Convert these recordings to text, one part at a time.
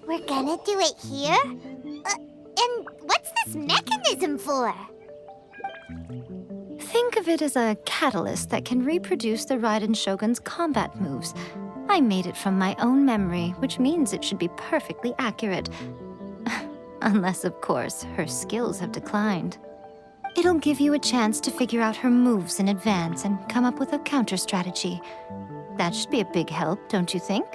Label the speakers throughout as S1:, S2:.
S1: We're gonna do it here? And what's this mechanism for?
S2: Think of it as a catalyst that can reproduce the Raiden Shogun's combat moves. I made it from my own memory, which means it should be perfectly accurate. Unless, of course, her skills have declined. It'll give you a chance to figure out her moves in advance and come up with a counter strategy. That should be a big help, don't you think?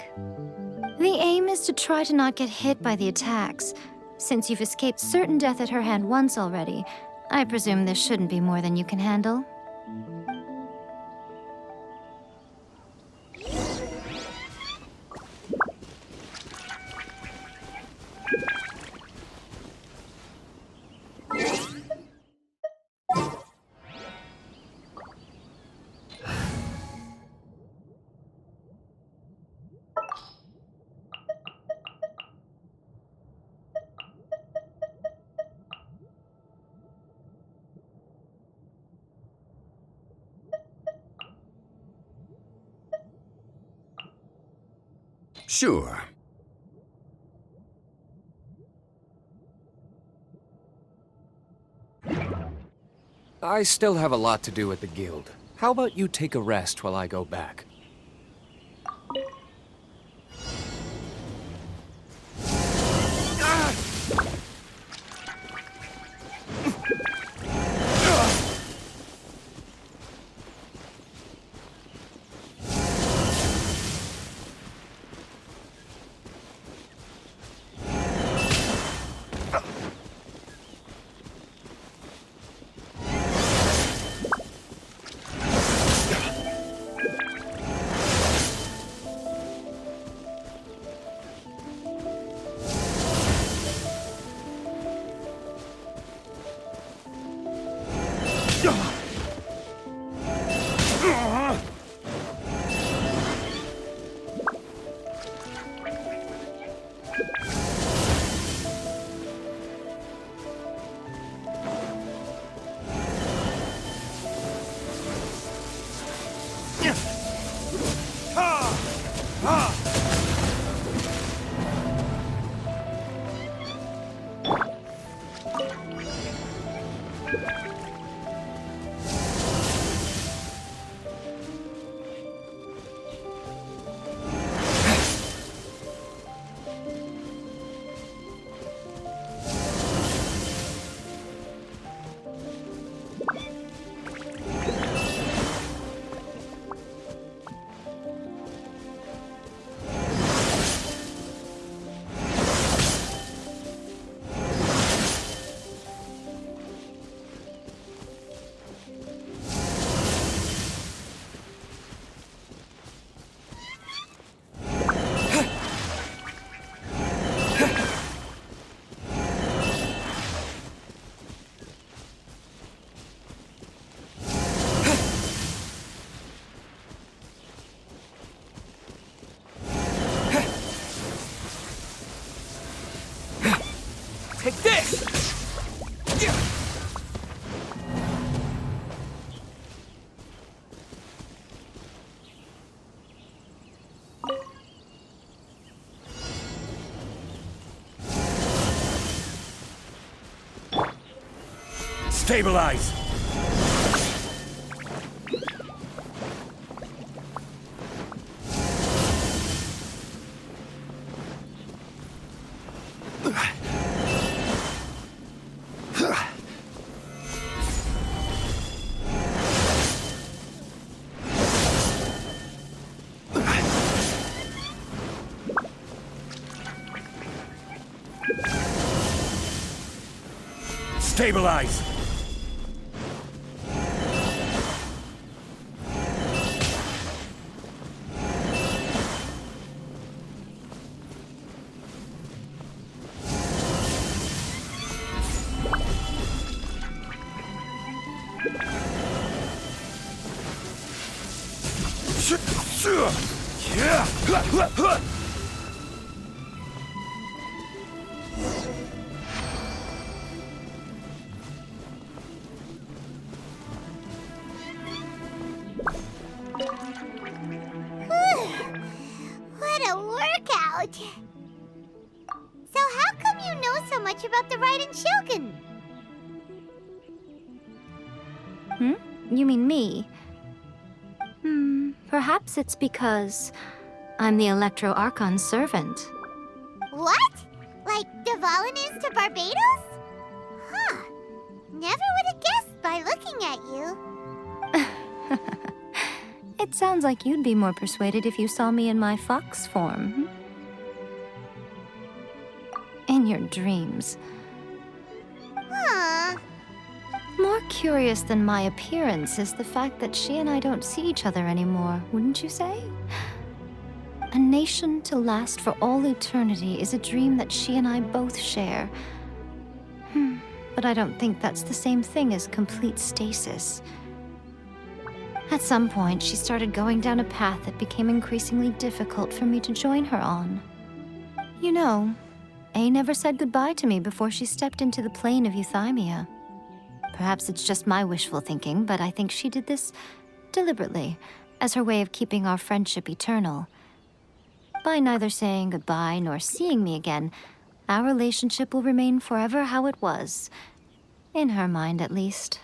S2: The aim is to try to not get hit by the attacks. Since you've escaped certain death at her hand once already, I presume this shouldn't be more than you can handle.
S3: Sure.
S4: I still have a lot to do at the guild. How about you take a rest while I go back? Take this!
S3: Stabilize! Stabilize!
S1: What a workout! So how come you know so much about the Raiden Shogun?
S2: You mean me? Perhaps it's because I'm the Electro Archon's servant.
S1: What? Like Dvalin is to Barbados? Huh. Never would have guessed by looking at you.
S2: It sounds like you'd be more persuaded if you saw me in my fox form. In your dreams.
S1: Huh.
S2: More curious than my appearance is the fact that she and I don't see each other anymore, wouldn't you say? A nation to last for all eternity is a dream that she and I both share. But I don't think that's the same thing as complete stasis. At some point, she started going down a path that became increasingly difficult for me to join her on. You know, A never said goodbye to me before she stepped into the plane of Euthymia. Perhaps it's just my wishful thinking, but I think she did this deliberately, as her way of keeping our friendship eternal. By neither saying goodbye nor seeing me again, our relationship will remain forever how it was. In her mind, at least.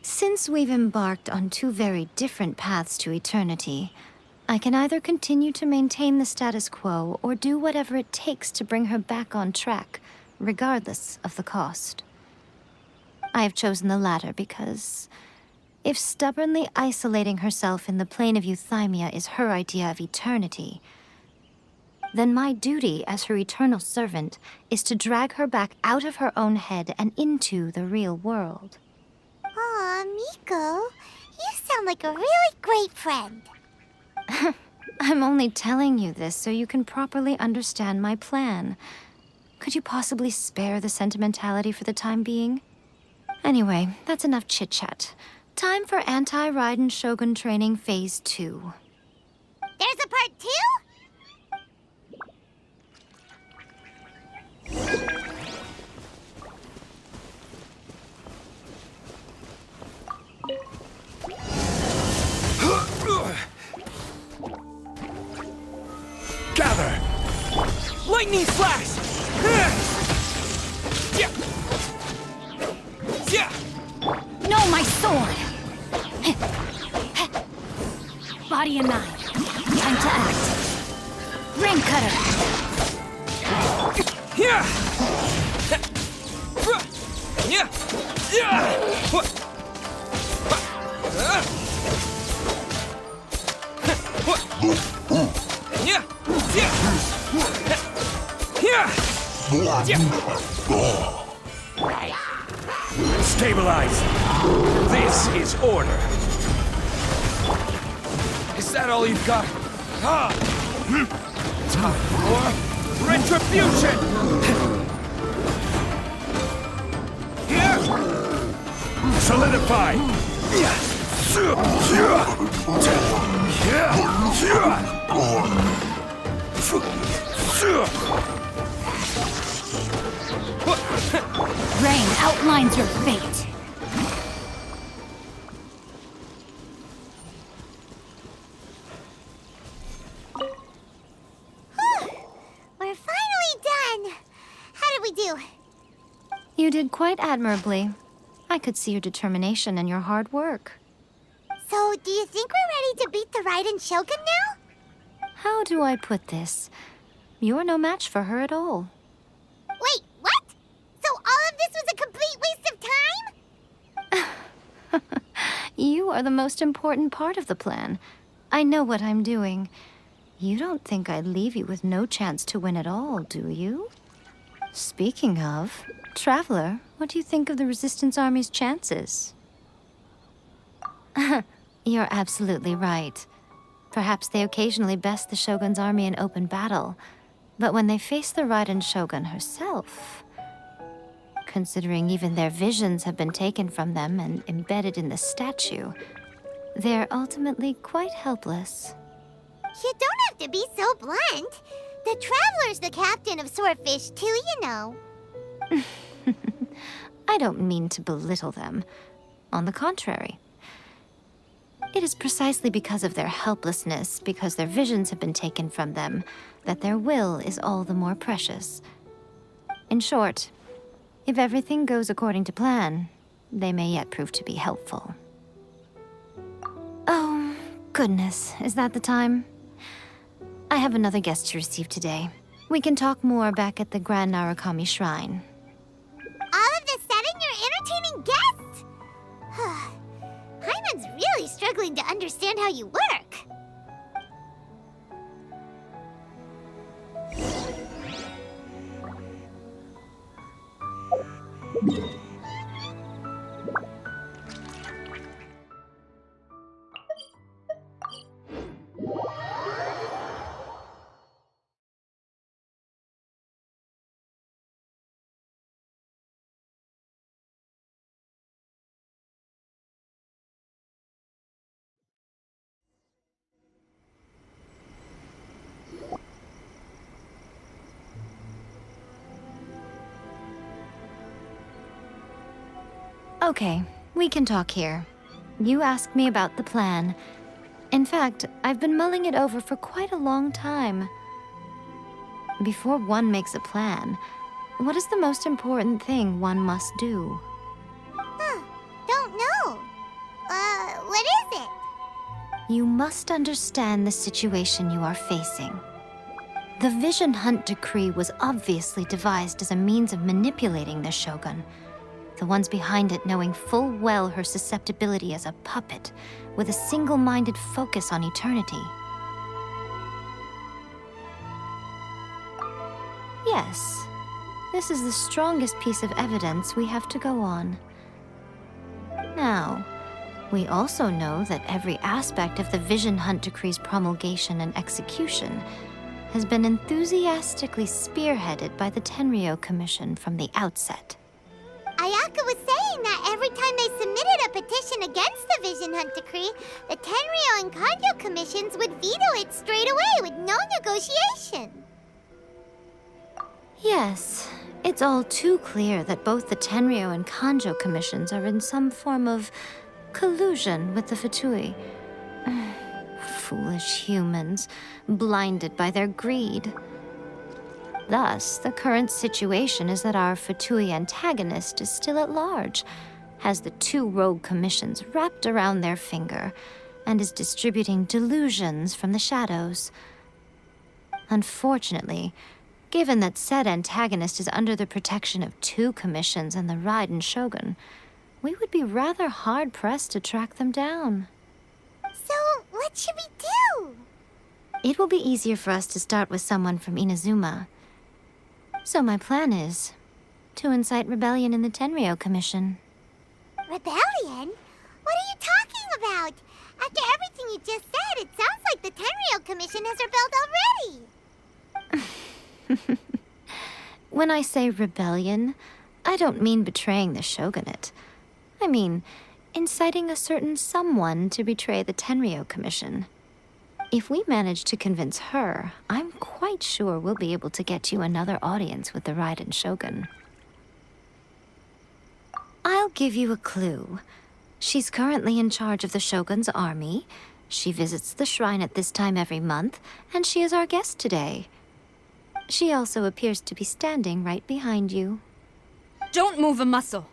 S2: Since we've embarked on two very different paths to eternity, I can either continue to maintain the status quo or do whatever it takes to bring her back on track, regardless of the cost. I have chosen the latter because if stubbornly isolating herself in the plane of Euthymia is her idea of eternity, then my duty as her eternal servant is to drag her back out of her own head and into the real world.
S1: Aw, Miko, you sound like a really great friend.
S2: I'm only telling you this so you can properly understand my plan. Could you possibly spare the sentimentality for the time being? Anyway, that's enough chit-chat. Time for Anti-Raiden Shogun Training Phase 2.
S1: There's a part 2?
S3: Gather!
S4: Lightning flash!
S2: No, my sword! Body and nine. Time to act. Rain cutter!
S3: Stabilize! This is order!
S4: Is that all you've got? Time for retribution!
S3: Solidify!
S2: Rain outlines your fate.
S1: We're finally done. How did we do?
S2: You did quite admirably. I could see your determination and your hard work.
S1: So, do you think we're ready to beat the Raiden Shogun now?
S2: How do I put this? You're no match for her at all.
S1: Wait, what? So all of this was a complete waste of time?
S2: You are the most important part of the plan. I know what I'm doing. You don't think I'd leave you with no chance to win at all, do you? Speaking of, Traveler, what do you think of the Resistance Army's chances? You're absolutely right. Perhaps they occasionally best the Shogun's army in open battle, but when they face the Raiden Shogun herself, considering even their visions have been taken from them and embedded in the statue, they're ultimately quite helpless.
S1: You don't have to be so blunt. The Traveler's the captain of Swordfish too, you know.
S2: I don't mean to belittle them. On the contrary. It is precisely because of their helplessness, because their visions have been taken from them, that their will is all the more precious. In short, if everything goes according to plan, they may yet prove to be helpful. Oh, goodness, is that the time? I have another guest to receive today. We can talk more back at the Grand Narukami Shrine.
S1: All of this sudden, you're entertaining guests? Paimon's really struggling to understand how you work.
S2: Okay, we can talk here. You asked me about the plan. In fact, I've been mulling it over for quite a long time. Before one makes a plan, what is the most important thing one must do?
S1: Don't know. What is it?
S2: You must understand the situation you are facing. The Vision Hunt Decree was obviously devised as a means of manipulating the Shogun. The ones behind it knowing full well her susceptibility as a puppet, with a single-minded focus on eternity. Yes, this is the strongest piece of evidence we have to go on. Now, we also know that every aspect of the Vision Hunt Decree's promulgation and execution has been enthusiastically spearheaded by the Tenryou Commission from the outset.
S1: Ayaka was saying that every time they submitted a petition against the Vision Hunt Decree, the Tenryou and Kanjo commissions would veto it straight away with no negotiation.
S2: Yes, it's all too clear that both the Tenryou and Kanjo commissions are in some form of collusion with the Fatui. Foolish humans, blinded by their greed. Thus, the current situation is that our Fatui antagonist is still at large, has the two rogue commissions wrapped around their finger, and is distributing delusions from the shadows. Unfortunately, given that said antagonist is under the protection of two commissions and the Raiden Shogun, we would be rather hard-pressed to track them down.
S1: So, what should we do?
S2: It will be easier for us to start with someone from Inazuma. So my plan is to incite rebellion in the Tenryou Commission.
S1: Rebellion? What are you talking about? After everything you just said, it sounds like the Tenryou Commission has rebelled already.
S2: When I say rebellion, I don't mean betraying the shogunate. I mean inciting a certain someone to betray the Tenryou Commission. If we manage to convince her, I'm quite sure we'll be able to get you another audience with the Raiden Shogun. I'll give you a clue. She's currently in charge of the Shogun's army. She visits the shrine at this time every month, and she is our guest today. She also appears to be standing right behind you.
S5: Don't move a muscle.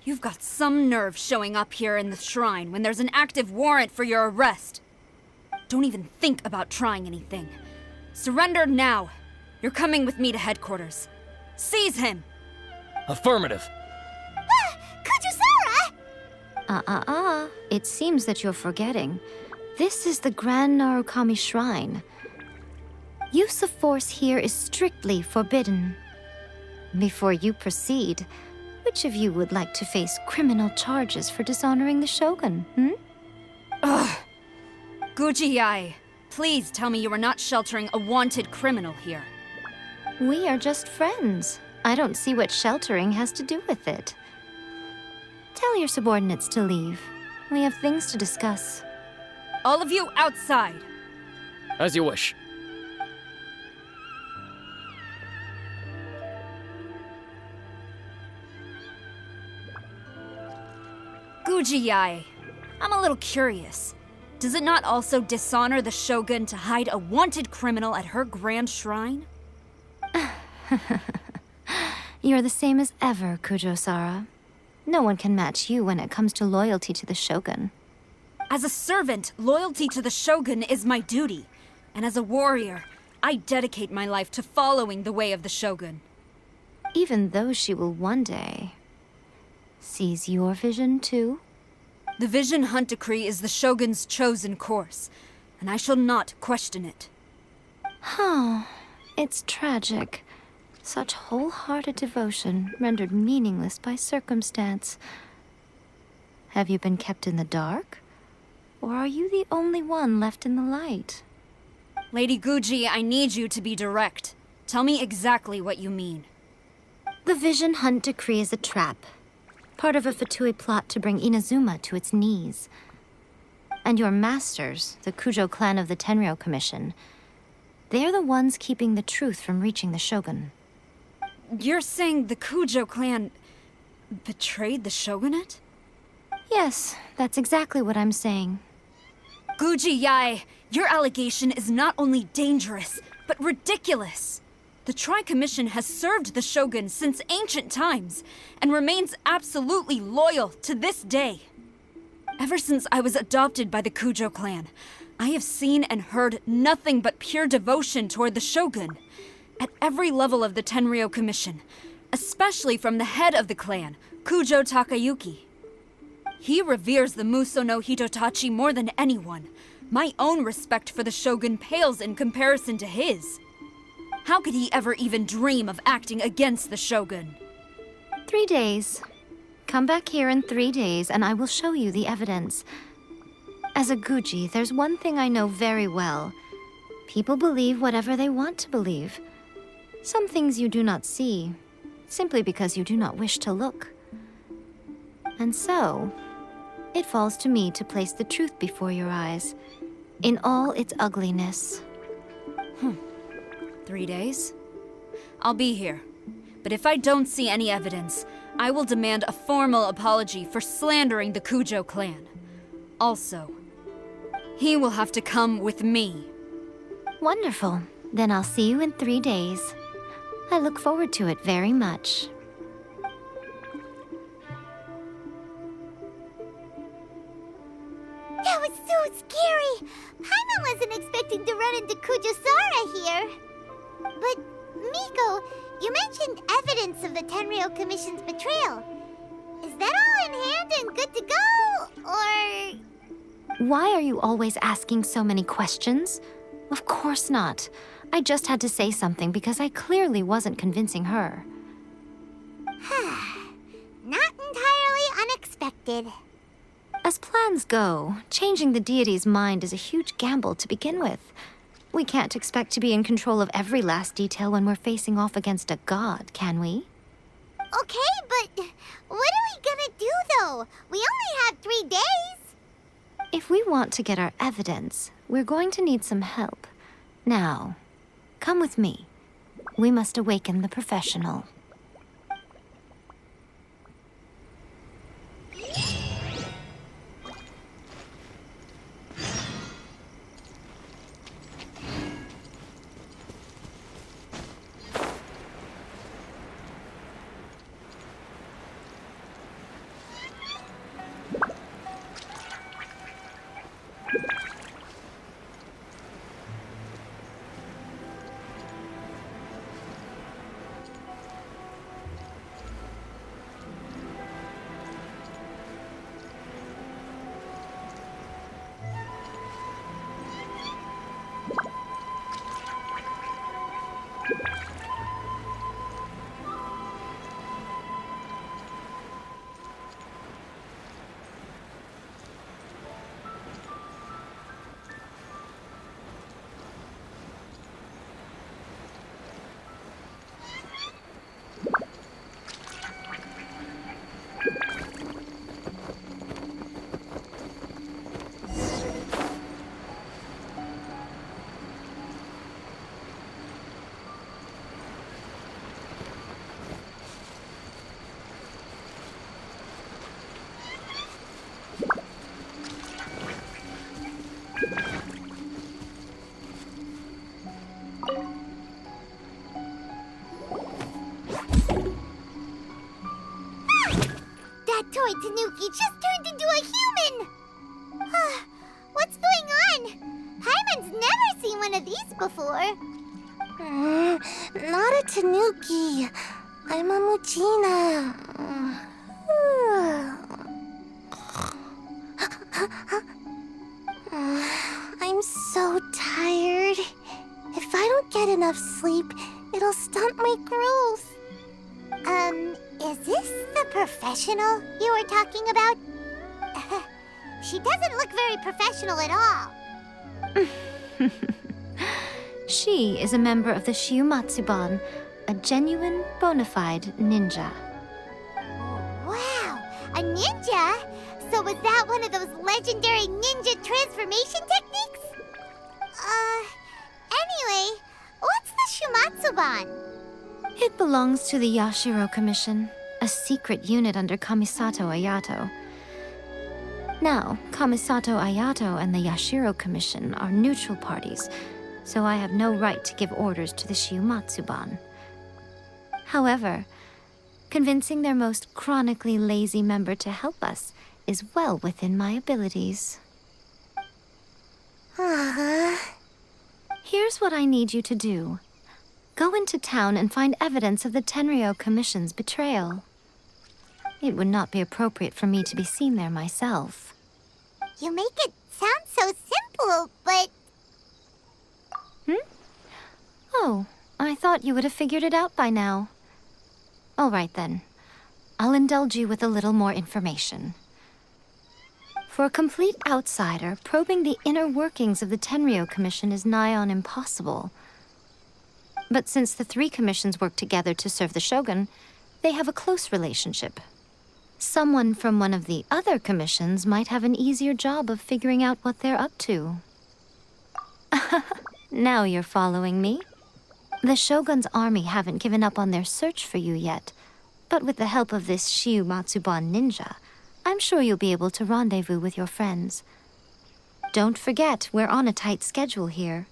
S5: You've got some nerve showing up here in the shrine when there's an active warrant for your arrest. Don't even think about trying anything. Surrender now. You're coming with me to headquarters. Seize him!
S3: Affirmative.
S1: Kojusara!
S2: It seems that you're forgetting. This is the Grand Narukami Shrine. Use of force here is strictly forbidden. Before you proceed, which of you would like to face criminal charges for dishonoring the Shogun,
S5: Ugh. Guji-ai, please tell me you are not sheltering a wanted criminal here.
S2: We are just friends. I don't see what sheltering has to do with it. Tell your subordinates to leave. We have things to discuss.
S5: All of you outside!
S3: As you wish.
S5: Guji-ai, I'm a little curious. Does it not also dishonor the Shogun to hide a wanted criminal at her grand shrine?
S2: You're the same as ever, Kujo-Sara. No one can match you when it comes to loyalty to the Shogun.
S5: As a servant, loyalty to the Shogun is my duty. And as a warrior, I dedicate my life to following the way of the Shogun.
S2: Even though she will one day seize your vision too?
S5: The Vision Hunt Decree is the Shogun's chosen course, and I shall not question it.
S2: It's tragic. Such wholehearted devotion rendered meaningless by circumstance. Have you been kept in the dark? Or are you the only one left in the light?
S5: Lady Guji, I need you to be direct. Tell me exactly what you mean.
S2: The Vision Hunt Decree is a trap. Part of a Fatui plot to bring Inazuma to its knees. And your masters, the Kujo clan of the Tenryou Commission, they're the ones keeping the truth from reaching the Shogun.
S5: You're saying the Kujo clan betrayed the Shogunate?
S2: Yes, that's exactly what I'm saying.
S5: Guji-ai, your allegation is not only dangerous, but ridiculous. The Tri-Commission has served the Shogun since ancient times, and remains absolutely loyal to this day. Ever since I was adopted by the Kujo clan, I have seen and heard nothing but pure devotion toward the Shogun. At every level of the Tenryou Commission, especially from the head of the clan, Kujo Takayuki. He reveres the Muso no Hitotachi more than anyone. My own respect for the Shogun pales in comparison to his. How could he ever even dream of acting against the Shogun?
S2: 3 days. Come back here in 3 days and I will show you the evidence. As a Guji, there's one thing I know very well. People believe whatever they want to believe. Some things you do not see, simply because you do not wish to look. And so, it falls to me to place the truth before your eyes, in all its ugliness.
S5: 3 days? I'll be here. But if I don't see any evidence, I will demand a formal apology for slandering the Kujo clan. Also, he will have to come with me.
S2: Wonderful. Then I'll see you in 3 days. I look forward to it very much.
S1: That was so scary! Paimon wasn't expecting to run into Kujo-Sara here. But, Miko, you mentioned evidence of the Tenryou Commission's betrayal. Is that all in hand and good to go, or...?
S2: Why are you always asking so many questions? Of course not. I just had to say something because I clearly wasn't convincing her.
S1: Not entirely unexpected.
S2: As plans go, changing the deity's mind is a huge gamble to begin with. We can't expect to be in control of every last detail when we're facing off against a god, can we?
S1: Okay, but what are we gonna do, though? We only have 3 days.
S2: If we want to get our evidence, we're going to need some help. Now, come with me. We must awaken the professional.
S1: That toy Tanuki just turned into a human! What's going on? Paimon's never seen one of these before.
S6: Not a Tanuki. I'm a Muchina. I'm so tired. If I don't get enough sleep, it'll stunt my growth.
S1: Is this the professional you were talking about? She doesn't look very professional at all.
S2: She is a member of the Shiumatsuban, a genuine, bona fide ninja.
S1: Wow, a ninja? So was that one of those legendary ninja transformation techniques? Anyway, what's the Shumatsuban?
S2: It belongs to the Yashiro Commission, a secret unit under Kamisato Ayato. Now, Kamisato Ayato and the Yashiro Commission are neutral parties, so I have no right to give orders to the Shiumatsuban. However, convincing their most chronically lazy member to help us is well within my abilities. Here's what I need you to do. Go into town and find evidence of the Tenryou Commission's betrayal. It would not be appropriate for me to be seen there myself.
S1: You make it sound so simple, but...
S2: Oh, I thought you would have figured it out by now. All right then. I'll indulge you with a little more information. For a complete outsider, probing the inner workings of the Tenryou Commission is nigh on impossible. But since the three commissions work together to serve the Shogun, they have a close relationship. Someone from one of the other commissions might have an easier job of figuring out what they're up to. Now you're following me. The Shogun's army haven't given up on their search for you yet, but with the help of this Shiumatsuban ninja, I'm sure you'll be able to rendezvous with your friends. Don't forget, we're on a tight schedule here.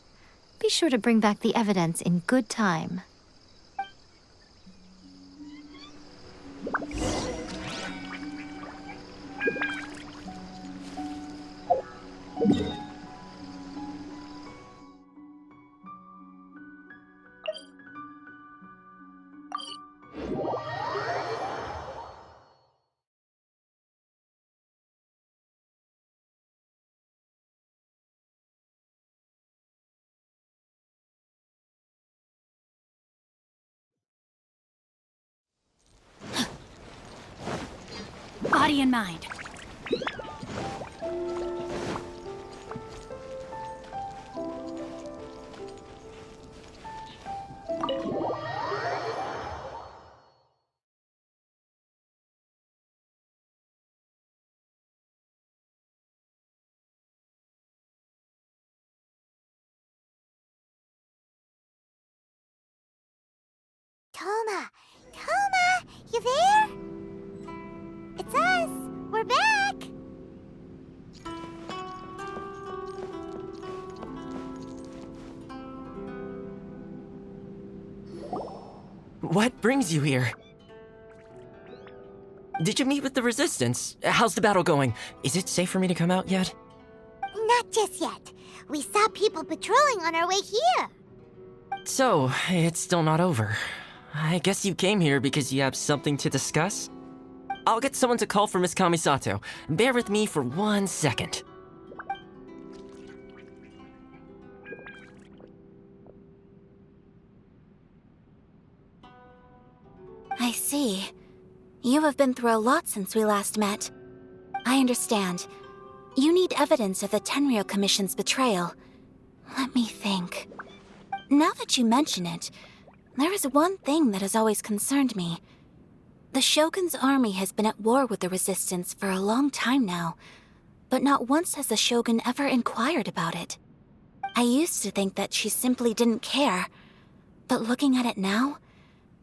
S2: Be sure to bring back the evidence in good time.
S5: Body and mind.
S1: Toma! Toma! You there? It's us! We're back!
S7: What brings you here? Did you meet with the Resistance? How's the battle going? Is it safe for me to come out yet?
S1: Not just yet. We saw people patrolling on our way here.
S7: So, it's still not over. I guess you came here because you have something to discuss? I'll get someone to call for Miss Kamisato. Bear with me for 1 second.
S6: see. You have been through a lot since we last met. I understand. You need evidence of the Tenryou Commission's betrayal. Let me think. Now that you mention it, there is one thing that has always concerned me. The Shogun's army has been at war with the Resistance for a long time now, but not once has the Shogun ever inquired about it. I used to think that she simply didn't care, but looking at it now,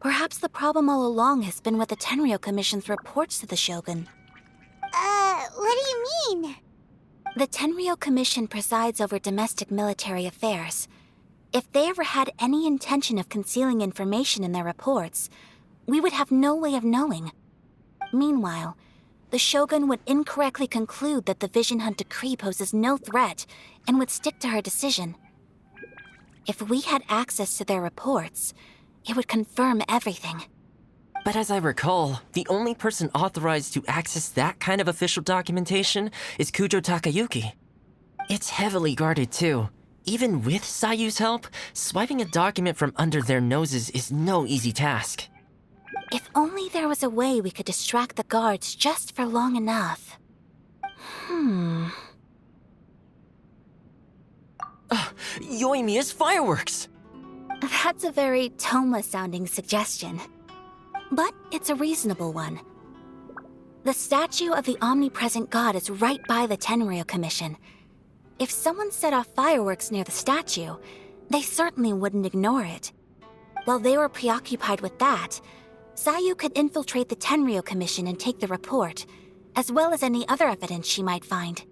S6: perhaps the problem all along has been with the Tenryou Commission's reports to the Shogun.
S1: What do you mean?
S6: The Tenryou Commission presides over domestic military affairs. If they ever had any intention of concealing information in their reports, we would have no way of knowing. Meanwhile, the Shogun would incorrectly conclude that the Vision Hunt decree poses no threat and would stick to her decision. If we had access to their reports, it would confirm everything.
S7: But as I recall, the only person authorized to access that kind of official documentation is Kujo Takayuki. It's heavily guarded too. Even with Sayu's help, swiping a document from under their noses is no easy task.
S6: If only there was a way we could distract the guards just for long enough.
S7: Yoimiya's fireworks!
S6: That's a very Toma-sounding suggestion. But it's a reasonable one. The statue of the omnipresent god is right by the Tenryou Commission. If someone set off fireworks near the statue, they certainly wouldn't ignore it. While they were preoccupied with that, Sayu could infiltrate the Tenryou Commission and take the report, as well as any other evidence she might find.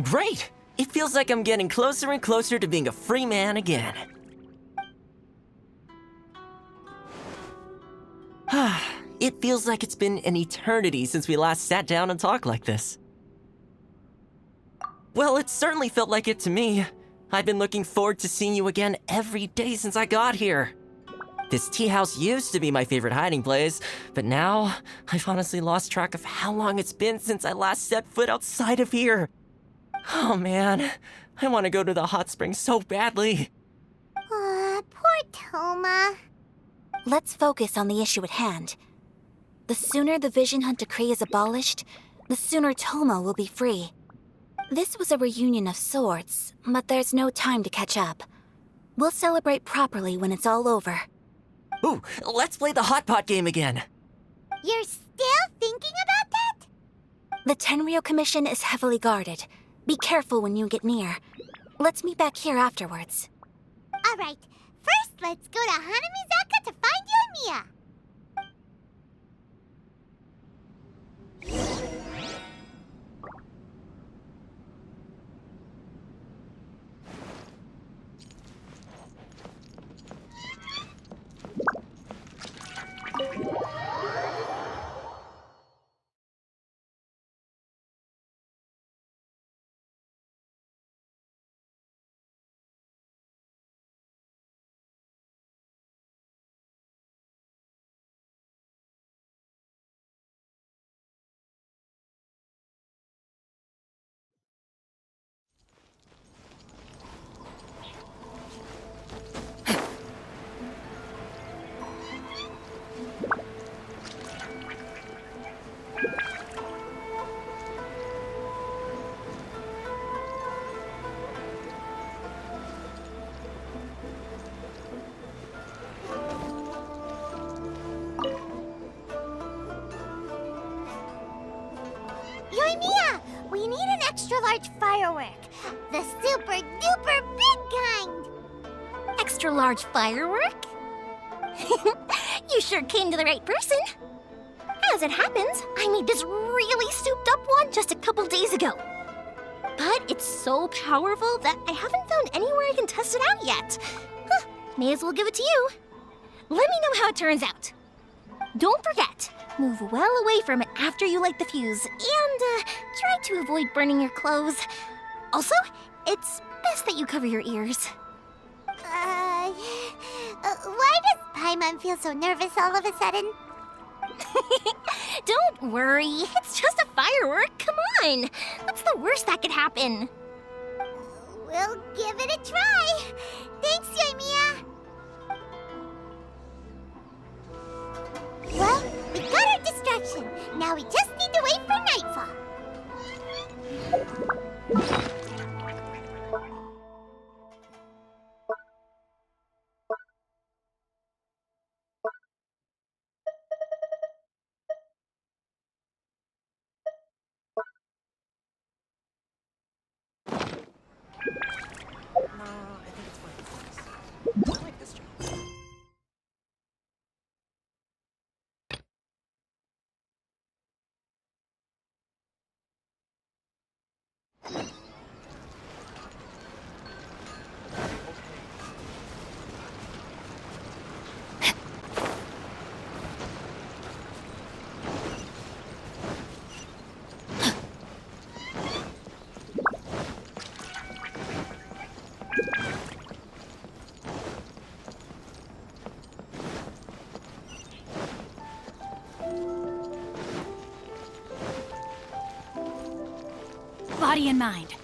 S7: Great! It feels like I'm getting closer and closer to being a free man again. It feels like it's been an eternity since we last sat down and talked like this. Well, it certainly felt like it to me. I've been looking forward to seeing you again every day since I got here. This tea house used to be my favorite hiding place, but now I've honestly lost track of how long it's been since I last set foot outside of here. Oh man, I want to go to the hot springs so badly.
S1: Poor Toma.
S6: Let's focus on the issue at hand. The sooner the Vision Hunt decree is abolished, the sooner Toma will be free. This was a reunion of sorts, but there's no time to catch up. We'll celebrate properly when it's all over.
S7: Ooh, let's play the hot pot game again.
S1: You're still thinking about that?
S6: The Tenryou Commission is heavily guarded. Be careful when you get near. Let's meet back here afterwards.
S1: All right. First, let's go to Hanamizaka to find Yoimiya. Yoimiya, we need an extra-large firework. The super-duper big kind.
S6: Extra-large firework? You sure came to the right person. As it happens, I made this really souped-up one just a couple days ago. But it's so powerful that I haven't found anywhere I can test it out yet. May as well give it to you. Let me know how it turns out. Don't forget, move well away from it after you light the fuse, and try to avoid burning your clothes. Also, it's best that you cover your ears.
S1: Why does Paimon feel so nervous all of a sudden?
S6: Don't worry, it's just a firework. Come on, what's the worst that could happen?
S1: We'll give it a try. Thanks, Yoimiya. Well, mission. Now we just need to wait for nightfall.
S5: Body and mind.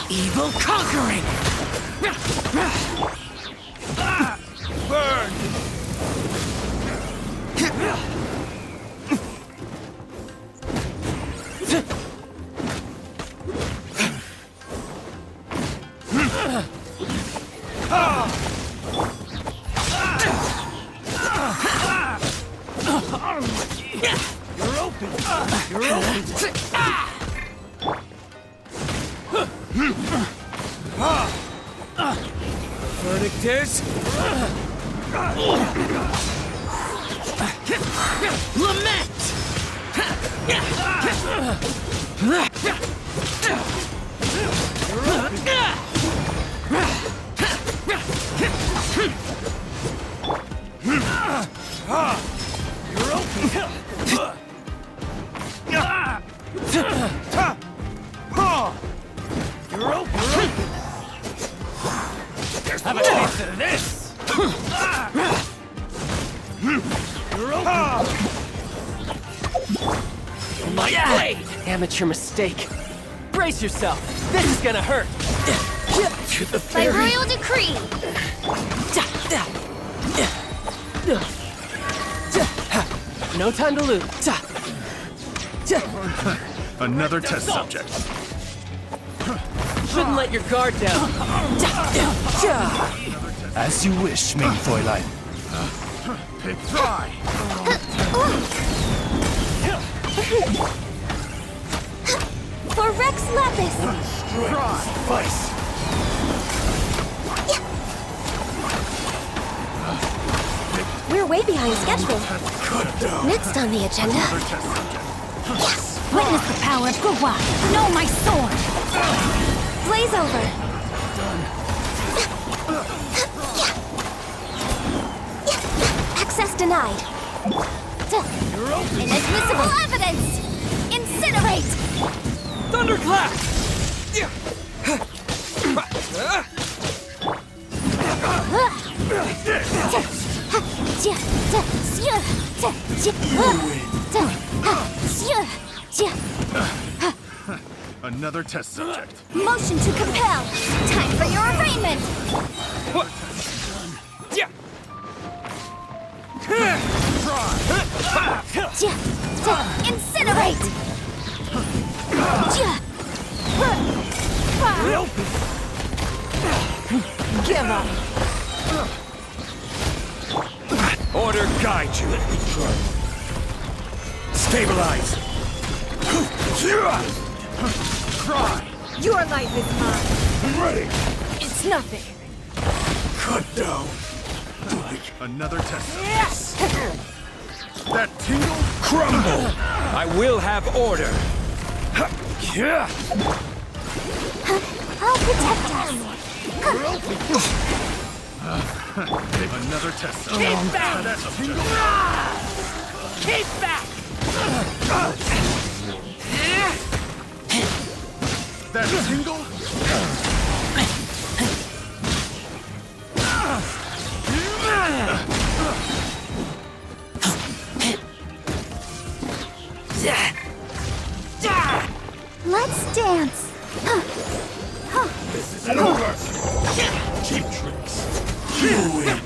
S8: Evil conquering! Burn! You're open! You're open! Verdict is... Lament! You're open! You're open! Have a taste of this! You're open! My blade! Amateur mistake. Brace yourself. This is gonna hurt. To the
S1: By
S8: fairy.
S1: royal decree!
S8: No time to lose.
S9: Another test subject.
S8: Shouldn't let your guard down.
S9: As you wish, main Fräulein. Try.
S1: For Rex Lapis!
S9: Vice.
S6: We're way behind schedule. Next on the agenda.
S9: Another test subject.
S2: Witness the power of Gua. Know my sword.
S6: Blaze over. Access denied.
S1: Inadmissible evidence! Incinerate!
S8: Thunderclap!
S9: Another test subject.
S1: Motion to compel! Time for your arraignment! Incinerate!
S8: Give up!
S9: Order guide you. Stabilize. Try.
S5: Your life is mine.
S9: Ready.
S5: It's nothing.
S9: Cut down. Another test subject. That tingle.
S4: Crumble! I will have order.
S1: I'll protect us!
S9: Another test subject.
S8: Keep back!
S9: That tingle.
S8: Keep back!
S9: That tingle.
S1: Let's dance!
S9: This isn't over. Cheap tricks. You win.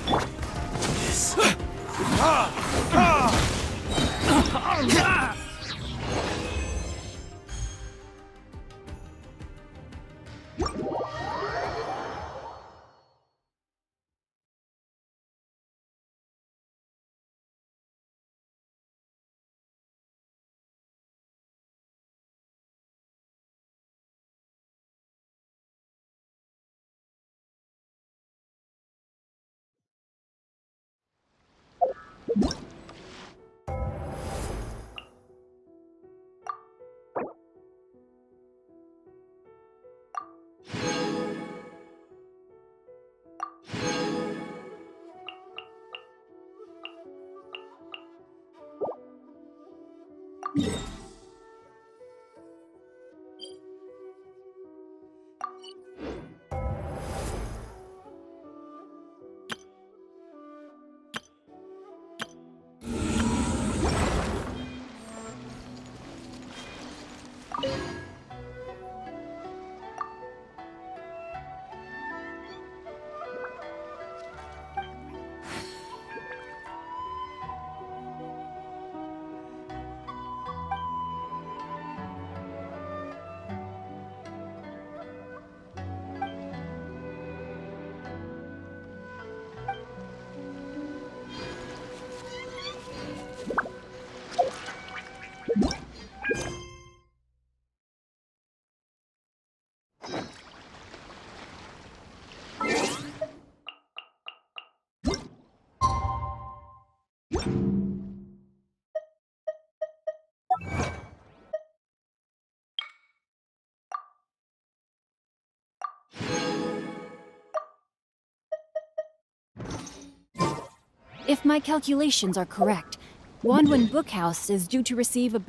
S10: If my calculations are correct, Wanwen Bookhouse is due to receive a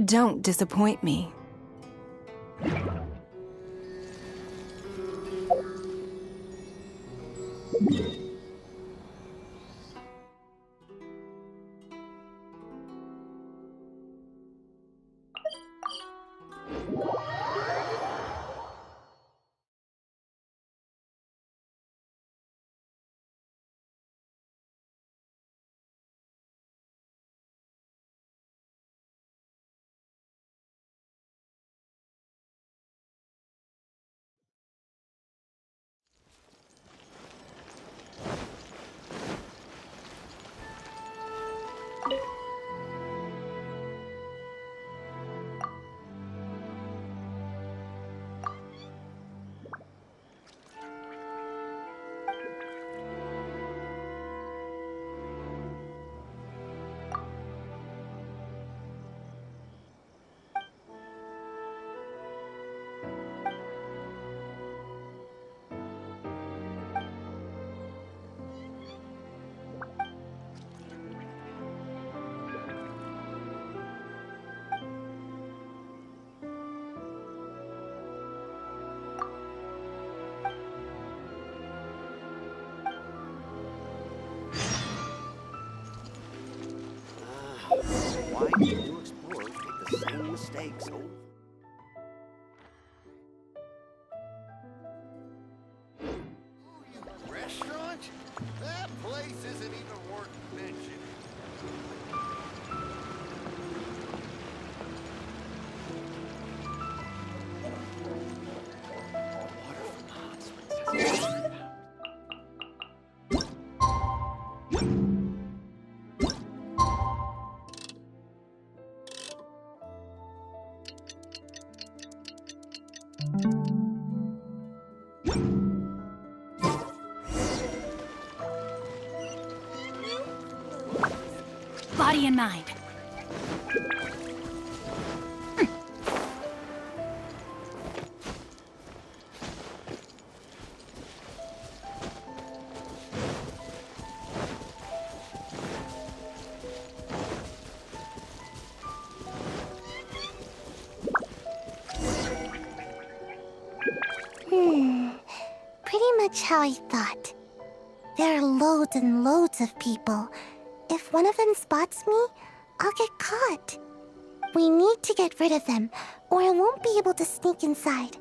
S10: Don't disappoint me.
S11: Why do new explorers make the same mistakes over? Restaurant? That place isn't even worth mentioning. Water from the hot springs has
S10: body and mind.
S1: Pretty much how I thought. There are loads and loads of people. If one of them spots me, I'll get caught. We need to get rid of them, or I won't be able to sneak inside.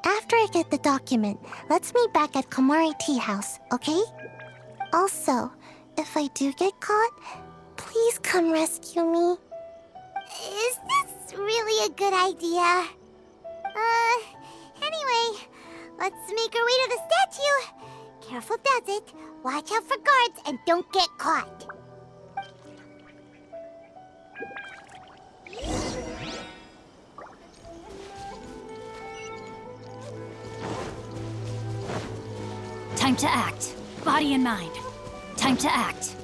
S1: After I get the document, let's meet back at Komari Tea House, okay? Also, if I do get caught, please come rescue me. Is this really a good idea? Anyway, let's make our way to the statue. Careful does it. Watch out for guards and don't get caught.
S10: Time to act. Body and mind. Time to act.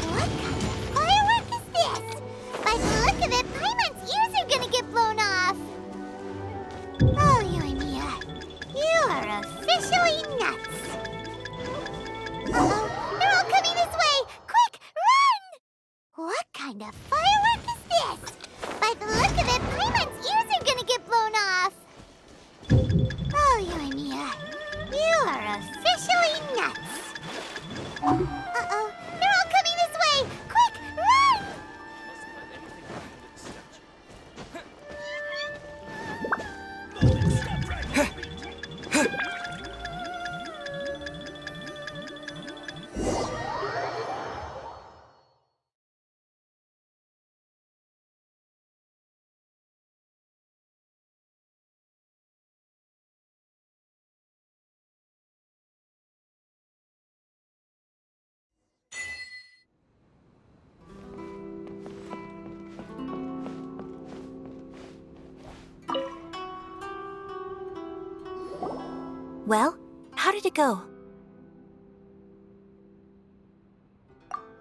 S1: What kind of firework is this? By the look of it, Paimon's ears are gonna get blown off. Oh, Yoimiya, you are officially nuts. Uh-oh, they're all coming this way! Quick, run! What kind of firework is this? By the look of it, Paimon's ears are gonna get blown off. Oh, Yoimiya, you are officially nuts. Uh-oh, they're all coming this way! Quick, run!
S6: Well, how did it go?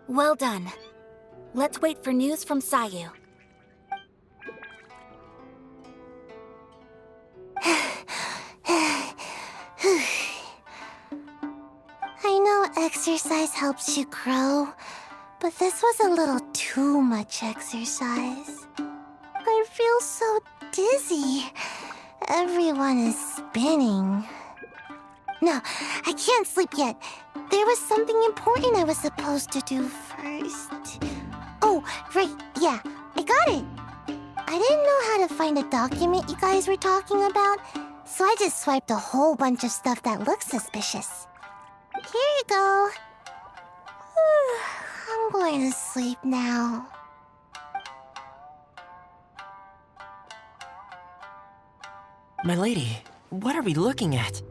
S6: Well done. Let's wait for news from Sayu.
S1: I know exercise helps you grow, but this was a little too much exercise. I feel so dizzy. Everyone is spinning. No, I can't sleep yet. There was something important I was supposed to do first. Oh, right, yeah, I got it. I didn't know how to find a document you guys were talking about, so I just swiped a whole bunch of stuff that looks suspicious. Here you go. I'm going to sleep now.
S7: My lady, what are we looking at?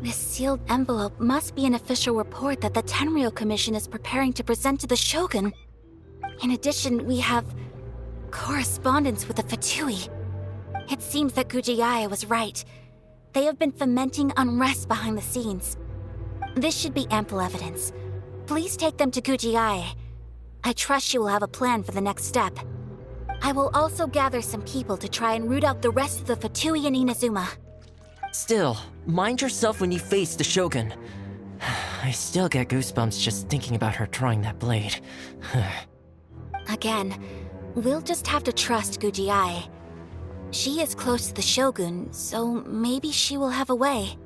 S6: This sealed envelope must be an official report that the Tenryou Commission is preparing to present to the Shogun. In addition, we have correspondence with the Fatui. It seems that Gujiaya was right. They have been fomenting unrest behind the scenes. This should be ample evidence. Please take them to Gujiaya. I trust she will have a plan for the next step. I will also gather some people to try and root out the rest of the Fatui in Inazuma.
S7: Still, mind yourself when you face the Shogun. I still get goosebumps just thinking about her drawing that blade.
S6: Again, we'll just have to trust Gujiai. She is close to the Shogun, so maybe she will have a way.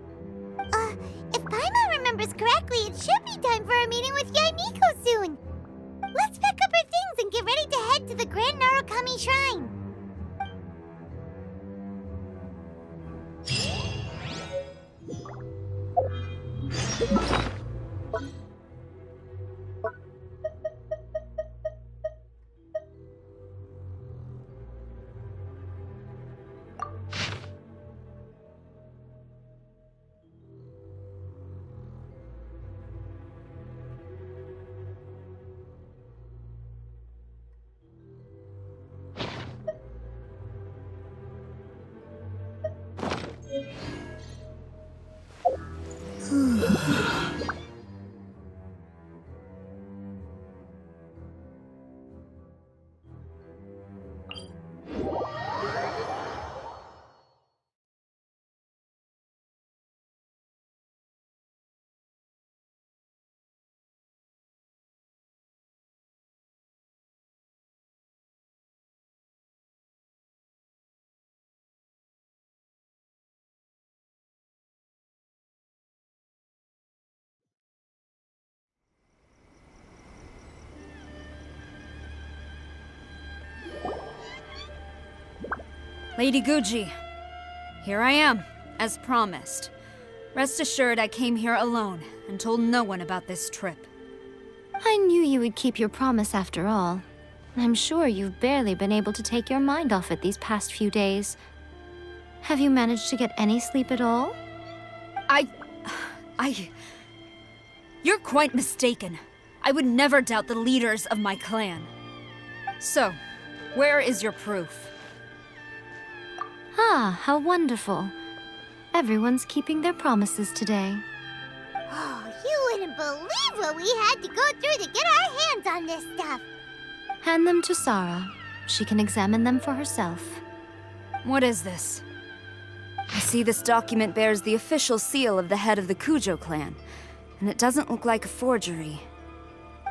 S1: If Paimon remembers correctly, it should be time for a meeting with Yaimiko soon. Let's pack up our things and get ready to head to the Grand Narukami Shrine.
S5: Lady Guji, here I am, as promised. Rest assured I came here alone and told no one about this trip.
S2: I knew you would keep your promise after all. I'm sure you've barely been able to take your mind off it these past few days. Have you managed to get any sleep at all?
S5: You're quite mistaken. I would never doubt the leaders of my clan. So, where is your proof?
S2: Ah, how wonderful. Everyone's keeping their promises today.
S1: Oh, you wouldn't believe what we had to go through to get our hands on this stuff.
S2: Hand them to Sarah. She can examine them for herself.
S5: What is this? I see this document bears the official seal of the head of the Kujo clan, and it doesn't look like a forgery.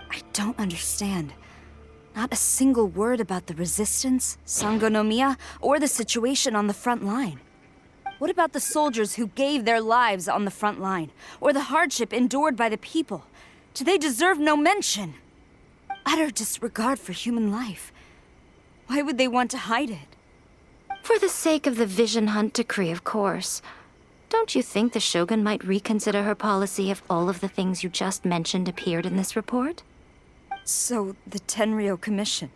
S5: I don't understand. Not a single word about the resistance, Sangonomiya, or the situation on the front line. What about the soldiers who gave their lives on the front line, or the hardship endured by the people? Do they deserve no mention? Utter disregard for human life. Why would they want to hide it?
S2: For the sake of the Vision Hunt decree, of course. Don't you think the Shogun might reconsider her policy if all of the things you just mentioned appeared in this report?
S5: So, the Tenryou Commission,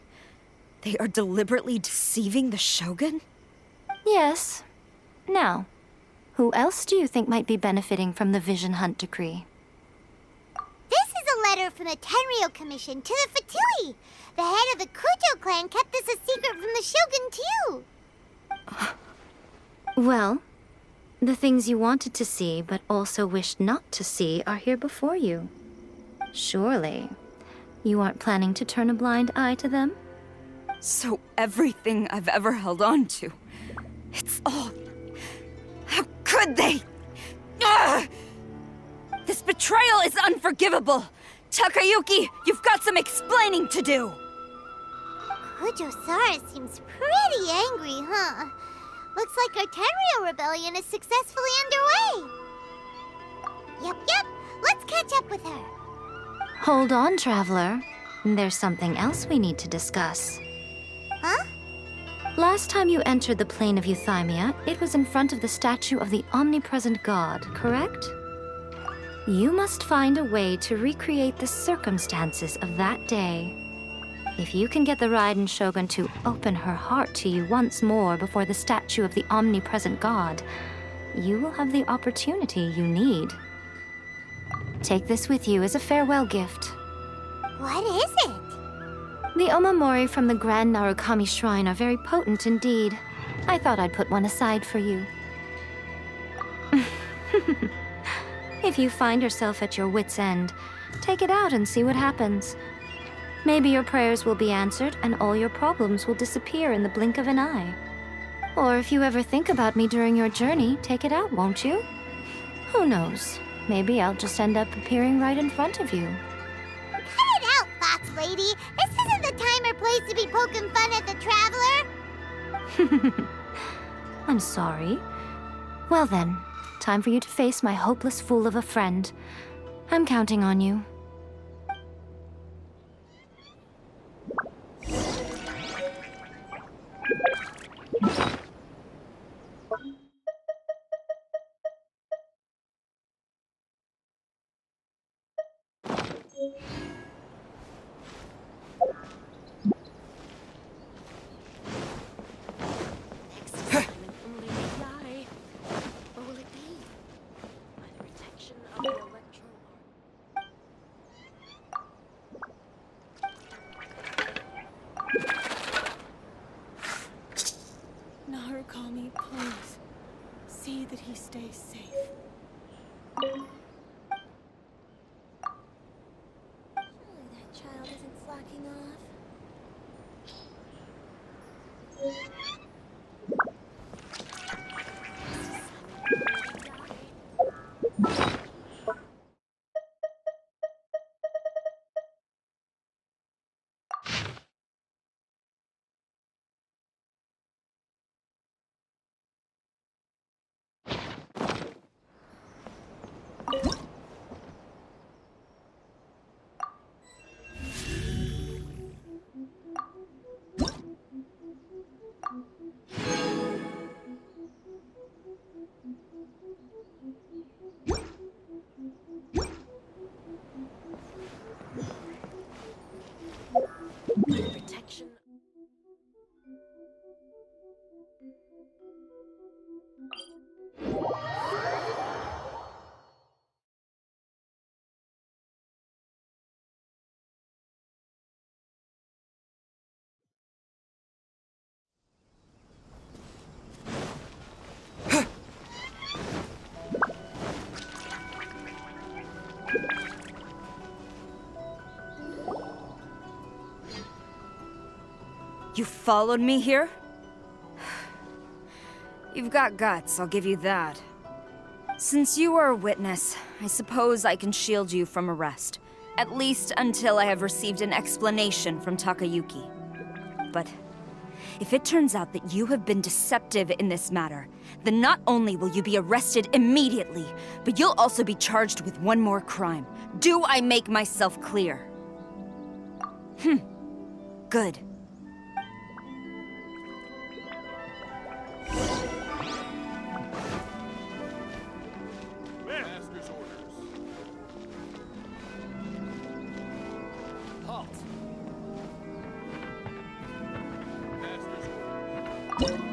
S5: they are deliberately deceiving the Shogun?
S2: Yes. Now, who else do you think might be benefiting from the Vision Hunt decree?
S1: This is a letter from the Tenryou Commission to the Fatui. The head of the Kujo clan kept this a secret from the Shogun, too.
S2: Well, The things you wanted to see but also wished not to see are here before you. Surely, you aren't planning to turn a blind eye to them?
S5: So everything I've ever held on to, it's all... How could they? Ugh! This betrayal is unforgivable! Takayuki, you've got some explaining to do!
S1: Kujo-sara seems pretty angry, huh? Looks like our Tenryou rebellion is successfully underway. Yep. Let's catch up with her.
S2: Hold on, Traveler. There's something else we need to discuss.
S1: Huh?
S2: Last time you entered the plane of Euthymia, it was in front of the statue of the Omnipresent God, correct? You must find a way to recreate the circumstances of that day. If you can get the Raiden Shogun to open her heart to you once more before the statue of the Omnipresent God, you will have the opportunity you need. Take this with you as a farewell gift.
S1: What is it?
S2: The omamori from the Grand Narukami Shrine are very potent indeed. I thought I'd put one aside for you. If you find yourself at your wit's end, take it out and see what happens. Maybe your prayers will be answered and all your problems will disappear in the blink of an eye. Or if you ever think about me during your journey, take it out, won't you? Who knows? Maybe I'll just end up appearing right in front of you.
S1: Cut it out, Fox Lady! This isn't the time or place to be poking fun at the Traveler!
S2: I'm sorry. Well then, time for you to face my hopeless fool of a friend. I'm counting on you.
S12: Narukami, please. See that he stays safe.
S6: Surely that child isn't slacking off.
S12: Protection.
S5: You followed me here? You've got guts, I'll give you that. Since you are a witness, I suppose I can shield you from arrest. At least until I have received an explanation from Takayuki. But if it turns out that you have been deceptive in this matter, then not only will you be arrested immediately, but you'll also be charged with one more crime. Do I make myself clear? Good.
S11: Master's orders. Halt. Master's orders.